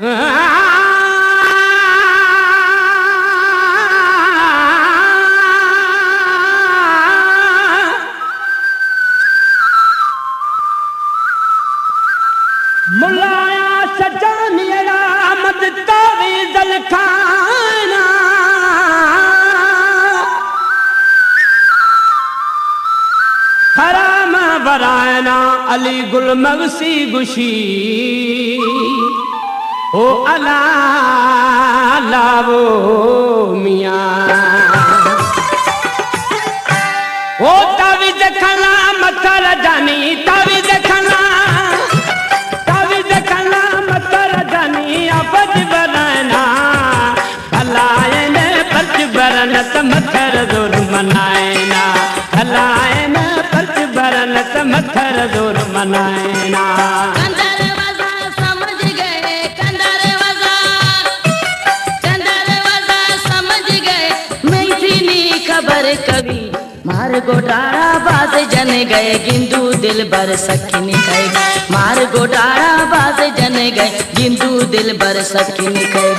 मुलाया सजानिया मत तावीज़ल खाना हराम बराना अली गुल मगसी गुशी ओ अला लावो मियाँ ओ तावीज़ खाना मतर जानी तावीज़ खाना मथर जोर मनाएना हलाएना पर्च बरनत मथर जोर मनाएना कंदर वज़ा समझ गए कंदर वज़ा समझ गए मैं थी नी खबर कभी मार गोटारा बाज जन गए गिंदू दिल बर सखी निकल मार गोटारा बाज जन गए गिंदू दिल बर सखी निकल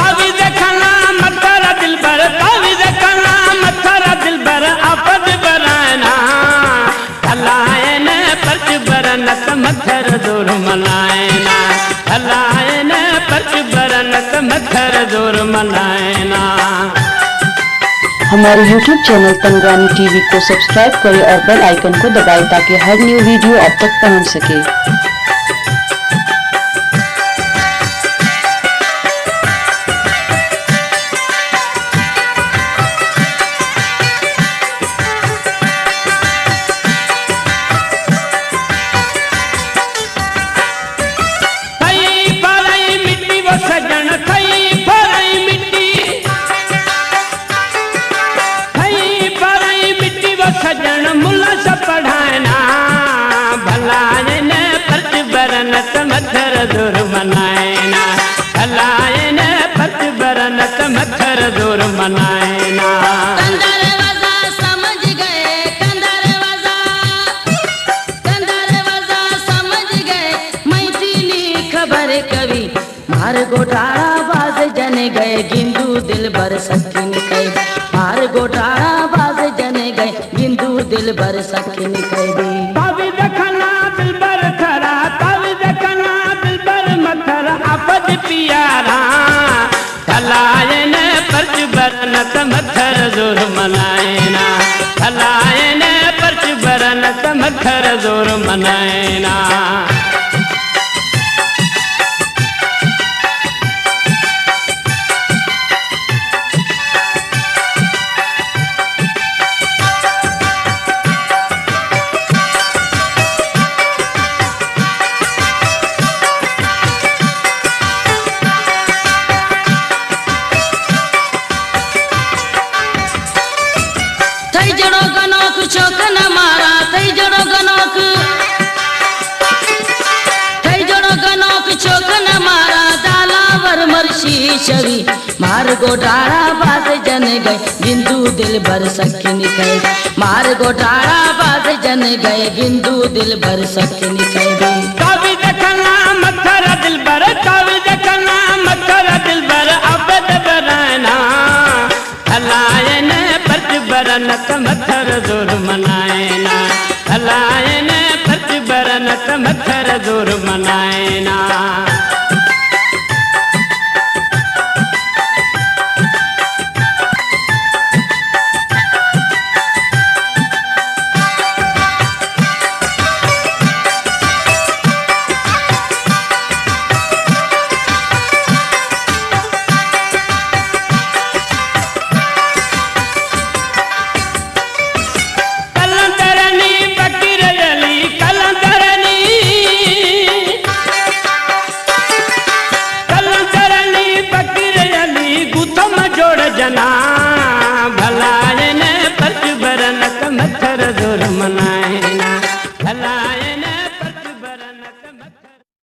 तावीज़ खाना मथर दिल बर तावीज़ खाना मथर दिल बर आपद बराना हलाएना पर्च बरनत मथर जोर मनाएना हलाएना पर्च बरनत मथर जोर मनाएना। हमारे YouTube चैनल तंगरानी टीवी को सब्सक्राइब करें और बेल आइकन को दबाएं ताकि हर न्यू वीडियो आप तक पहुंच सके। सजन मुला सा पढ़ाना भलायन पर्च बरनत मथर जोर मनाएना भलायन पर्च बरनत मथर जोर मनाएना। कंदर वज़ा समझ गए कंदर वज़ा समझ गए मैं थी नी खबर कभी मार गोटारा बाज जन गए गिंदू दिल बर सखी निकल मार गोटारा बाज जन गए गिंदू दिल बर सखी निकल तावीज़ खाना दिल बर खरा तावीज़ खाना दिल बर मथर आपद पियारा हलायन पर्च बरनत मथर जोर मनाएना हलायन पर्च बरनत मथर जोर मनाएना। चौक न मारा थई जड़ो गनोक चौक न मारा दालावर मरशी छवि मार गोटारा बाज जन गए गिंदू दिल भर सखी निकल मार गोटारा बाज जन गए गिंदू दिल भर सखी निकल तावीज़ खाना मथर दिल भर तावीज़ खाना मथर दिल भर आपद बराना हलायन पर्च बरनत मथर जोर मनाएना हलायन पर्च बरनत मथर जोर मनाएना। जना